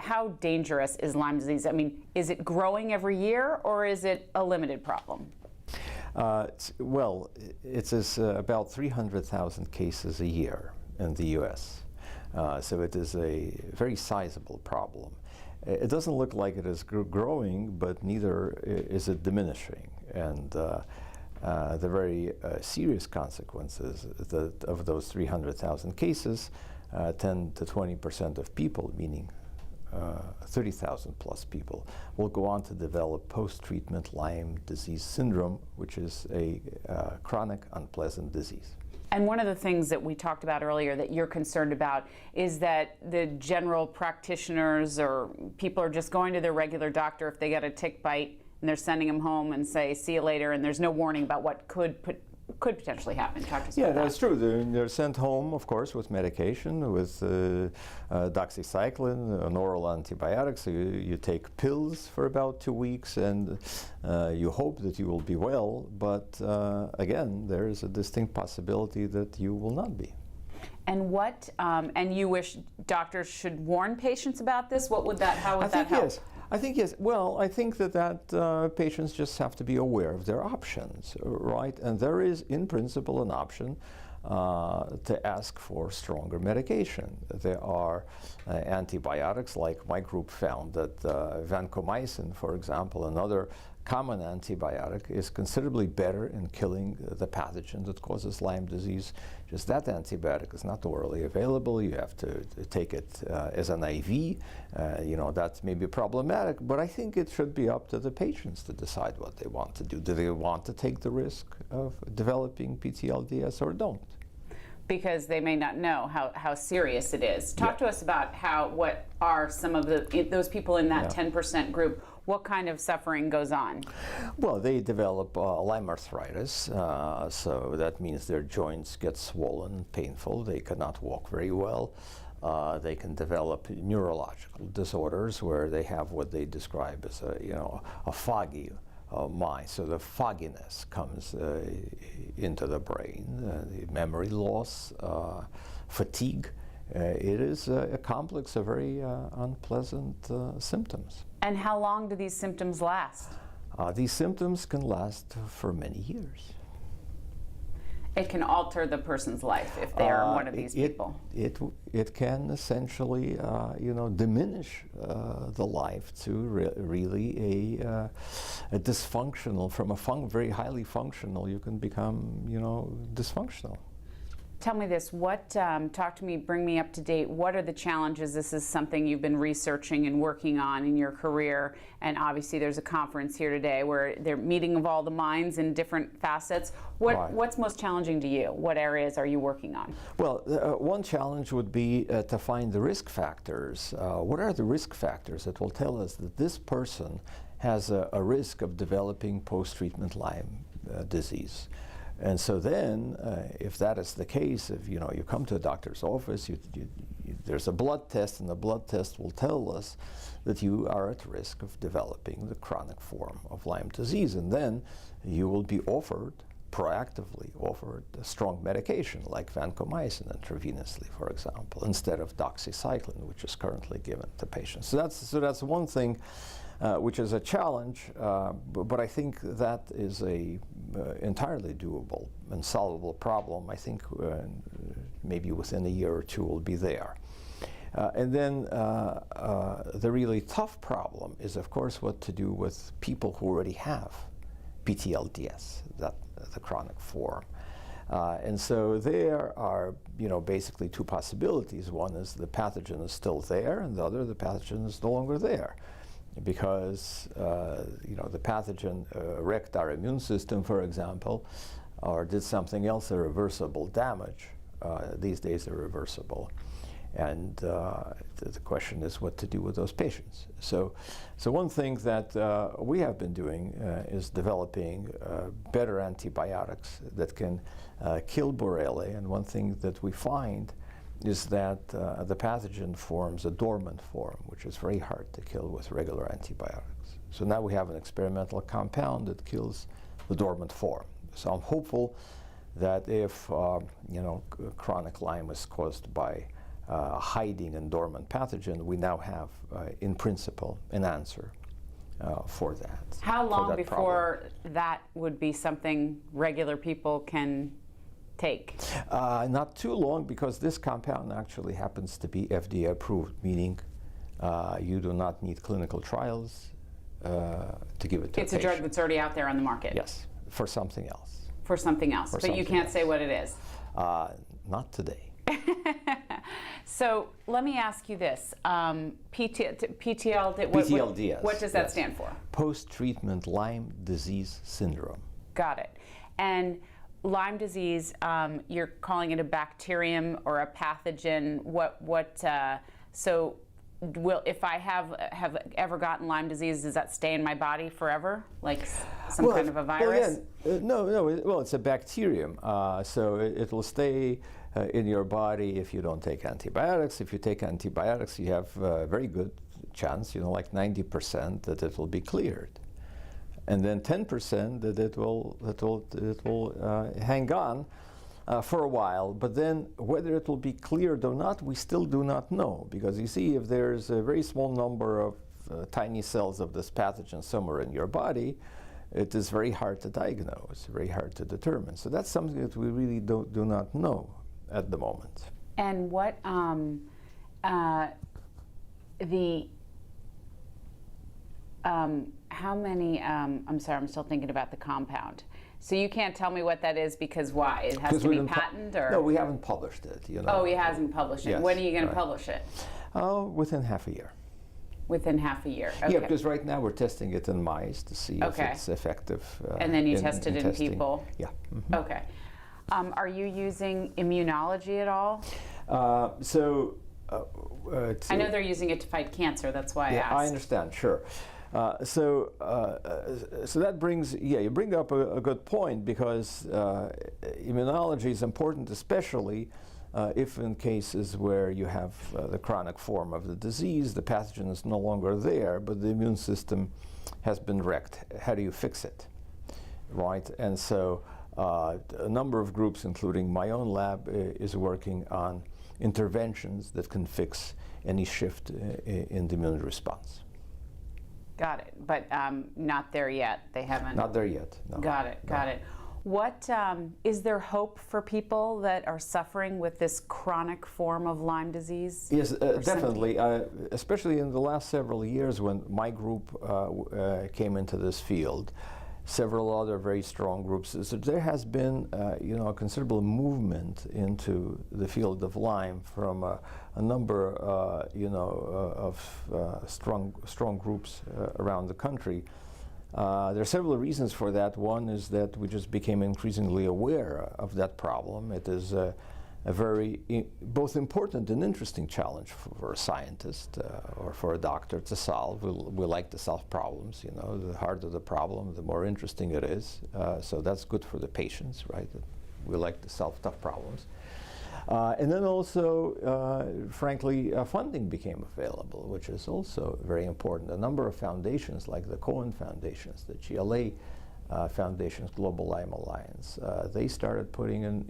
how dangerous is Lyme disease? I mean, is it growing every year, or is it a limited problem? Well, it is about 300,000 cases a year in the U.S. So it is a very sizable problem. It doesn't look like it is growing, but neither is it diminishing. And the very serious consequences of those 300,000 cases, 10 to 20% of people, meaning 30,000 plus people, will go on to develop post-treatment Lyme disease syndrome, which is a chronic unpleasant disease. And one of the things that we talked about earlier that you're concerned about is that the general practitioners or people are just going to their regular doctor if they get a tick bite, and they're sending them home and say, see you later, and there's no warning about what could potentially happen. Talk to us about that. That's true. They're sent home, of course, with medication, with doxycycline, an oral antibiotic. So you take pills for about 2 weeks, and you hope that you will be well. But again, there is a distinct possibility that you will not be. And and you wish doctors should warn patients about this? How would that help? Yes. I think yes. Well, I think that patients just have to be aware of their options, right? And there is, in principle, an option to ask for stronger medication. There are antibiotics, like my group found that vancomycin, for example, another common antibiotic, is considerably better in killing the pathogen that causes Lyme disease. Just that antibiotic is not orally available. You have to take it as an IV. That may be problematic, but I think it should be up to the patients to decide what they want to do. Do they want to take the risk of developing PTLDS or don't? Because they may not know how serious it is. Talk to us about what are some of those people in that 10% group. What kind of suffering goes on? Well, they develop Lyme arthritis, so that means their joints get swollen, painful. They cannot walk very well. They can develop neurological disorders where they have what they describe as a foggy mind. So the fogginess comes into the brain, the memory loss, fatigue. It is a complex of very unpleasant symptoms. And how long do these symptoms last? These symptoms can last for many years. It can alter the person's life if they are one of these people. It can essentially, diminish the life to really a dysfunctional. From a very highly functional, you can become, dysfunctional. Tell me this, talk to me, bring me up to date. What are the challenges? This is something you've been researching and working on in your career, and obviously there's a conference here today where they're meeting of all the minds in different facets. What's most challenging to you? What areas are you working on? Well, one challenge would be to find the risk factors. What are the risk factors that will tell us that this person has a risk of developing post-treatment Lyme disease? And so then, if that is the case, if you come to a doctor's office, there's a blood test, and the blood test will tell us that you are at risk of developing the chronic form of Lyme disease, and then you will be proactively offered a strong medication like vancomycin intravenously, for example, instead of doxycycline, which is currently given to patients. So that's one thing. Which is a challenge, but I think that is a entirely doable and solvable problem. I think maybe within a year or two we'll be there. And then the really tough problem is, of course, what to do with people who already have PTLDS, the chronic form. And so there are, basically two possibilities. One is the pathogen is still there, and the other, the pathogen is no longer there. Because the pathogen wrecked our immune system, for example, or did something else, irreversible damage. These days they're reversible. And the question is what to do with those patients. So one thing that we have been doing is developing better antibiotics that can kill Borrelia. And one thing that we find is that the pathogen forms a dormant form, which is very hard to kill with regular antibiotics. So now we have an experimental compound that kills the dormant form. So I'm hopeful that if chronic Lyme is caused by hiding a dormant pathogen, we now have, in principle, an answer for that. How long that before that would be something regular people can take? Not too long, because this compound actually happens to be FDA approved, meaning you do not need clinical trials to give it to It's a a drug patient. that's already out there on the market? Yes, for something else. For something else, but you something can't else. say what it is. Not today. So let me ask you this: PTLD. PTLD. What does that yes. stand for? Post-treatment Lyme disease syndrome. Got it. And Lyme disease, you're calling it a bacterium or a pathogen. So if I have ever gotten Lyme disease, does that stay in my body forever, like some kind of a virus? Well, it's a bacterium, so it will stay in your body if you don't take antibiotics. If you take antibiotics, you have a very good chance, like 90%, that it will be cleared, and then 10% that it will hang on for a while. But then whether it will be cleared or not, we still do not know, because you see, if there's a very small number of tiny cells of this pathogen somewhere in your body, it is very hard to diagnose, very hard to determine. So that's something that we really do not know at the moment. And what how many? I'm sorry, I'm still thinking about the compound. So you can't tell me what that is, because why? It has to be patent, or? No, we haven't published it. Oh, he hasn't published it. Yes, When are you going to right. publish it? Within half a year. Within half a year. Okay. Yeah, because right now we're testing it in mice to see if Okay. it's effective. And then you test it in testing. people? Yeah. Mhm. Okay. Are you using immunology at all? I know they're using it to fight cancer. That's why I asked. I understand. Sure. So that brings, you bring up a good point, because immunology is important, especially if in cases where you have the chronic form of the disease, the pathogen is no longer there, but the immune system has been wrecked. How do you fix it, right? And so a number of groups, including my own lab, is working on interventions that can fix any shift in the immune response. Got it, but not there yet. They haven't. Not there yet. No. Got it. Got it. What is there hope for people that are suffering with this chronic form of Lyme disease? Yes, definitely. Especially in the last several years, when my group came into this field, several other very strong groups. So there has been, a considerable movement into the field of Lyme from a number, of strong groups around the country. There are several reasons for that. One is that we just became increasingly aware of that problem. It is a very both important and interesting challenge for a scientist or for a doctor to solve. We like to solve problems. The harder the problem, the more interesting it is. So that's good for the patients, right? We like to solve tough problems. And then also, frankly, funding became available, which is also very important. A number of foundations, like the Cohen Foundations, the GLA Foundations, Global Lyme Alliance, they started putting in,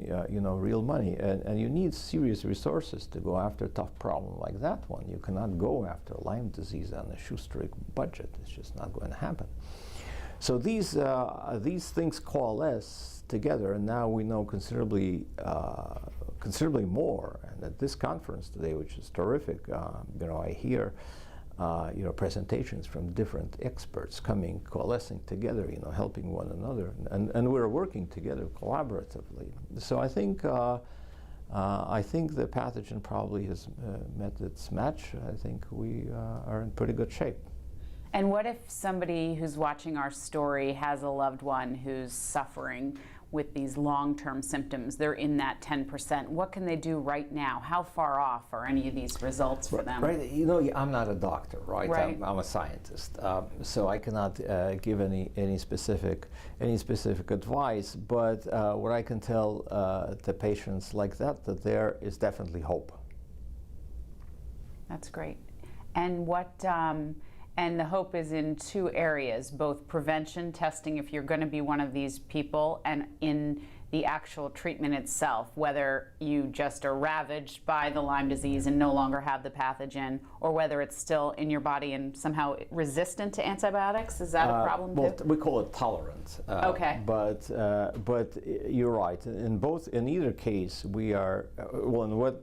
real money. And you need serious resources to go after a tough problem like that one. You cannot go after Lyme disease on a shoestring budget. It's just not going to happen. So these things coalesce together, and now we know considerably more. And at this conference today, which is terrific, I hear presentations from different experts coalescing together, helping one another, and we're working together collaboratively. So I think the pathogen probably has met its match. I think we are in pretty good shape. And what if somebody who's watching our story has a loved one who's suffering with these long-term symptoms? They're in that 10%. What can they do right now? How far off are any of these results for them? Right. I'm not a doctor, right? I'm a scientist, so I cannot give any specific advice. But what I can tell the patients like that there is definitely hope. That's great. And what? And the hope is in two areas, both prevention, testing if you're going to be one of these people, and in the actual treatment itself, whether you just are ravaged by the Lyme disease and no longer have the pathogen, or whether it's still in your body and somehow resistant to antibiotics? Is that a problem well, too? we call it tolerant. Okay. But you're right. In either case, we are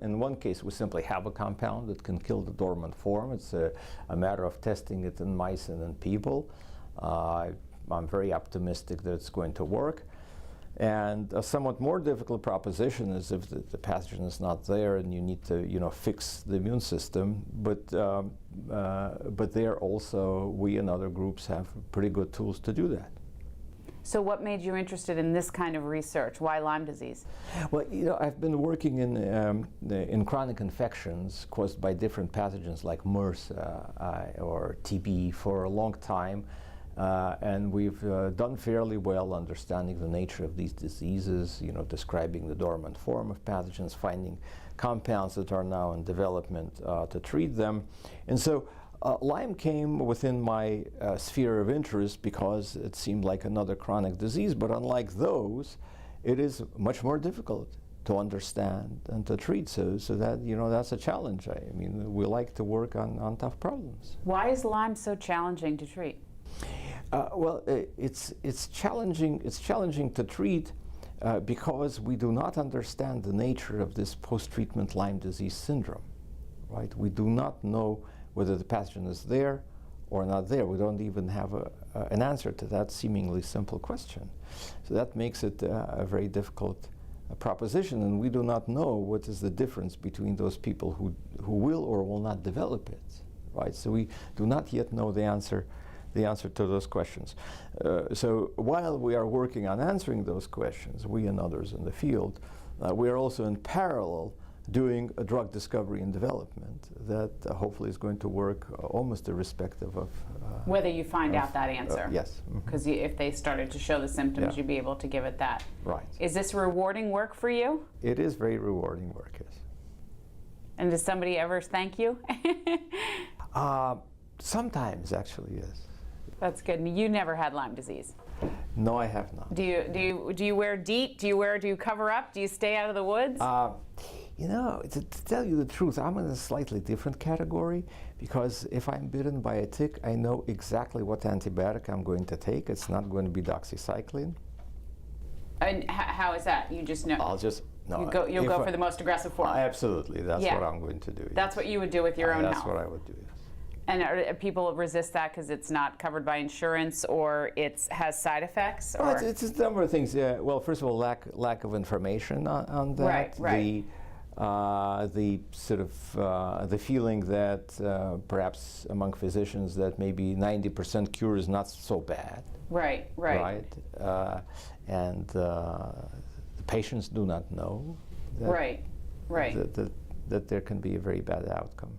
in one case we simply have a compound that can kill the dormant form. It's a matter of testing it in mice and in people. I'm very optimistic that it's going to work. And a somewhat more difficult proposition is if the pathogen is not there and you need to, fix the immune system. But there also, we and other groups have pretty good tools to do that. So what made you interested in this kind of research? Why Lyme disease? Well, I've been working in chronic infections caused by different pathogens like MRSA or TB for a long time. And we've done fairly well understanding the nature of these diseases, describing the dormant form of pathogens, finding compounds that are now in development to treat them. And so Lyme came within my sphere of interest because it seemed like another chronic disease, but unlike those, it is much more difficult to understand and to treat. So that, that's a challenge. I mean, we like to work on tough problems. Why is Lyme so challenging to treat? Well, it's challenging to treat because we do not understand the nature of this post-treatment Lyme disease syndrome, right? We do not know whether the pathogen is there or not there. We don't even have an answer to that seemingly simple question. So that makes it a very difficult proposition, and we do not know what is the difference between those people who will or will not develop it, right? So we do not yet know the answer to those questions. So while we are working on answering those questions, we and others in the field, we are also in parallel doing a drug discovery and development that hopefully is going to work almost irrespective of whether you find out that answer. Yes. Because if they started to show the symptoms, Yeah. you'd be able to give it that. Right. Is this rewarding work for you? It is very rewarding work, yes. And does somebody ever thank you? Sometimes, actually, yes. That's good. You never had Lyme disease. No, I have not. Do you wear DEET? Do you cover up? Do you stay out of the woods? To tell you the truth, I'm in a slightly different category because if I'm bitten by a tick, I know exactly what antibiotic I'm going to take. It's not going to be doxycycline. And how is that? You just know. You'll go for the most aggressive form. Absolutely, that's Yeah. what I'm going to do. Yes. That's what you would do with your own health. That's what I would do. Yes. And are people resist that because it's not covered by insurance or it has side effects? Or? Well, it's a number of things. Well, first of all, lack of information on that. Right. The sort of the feeling that perhaps among physicians that maybe 90% cure is not so bad. Right. And the patients do not know that, right. that there can be a very bad outcome.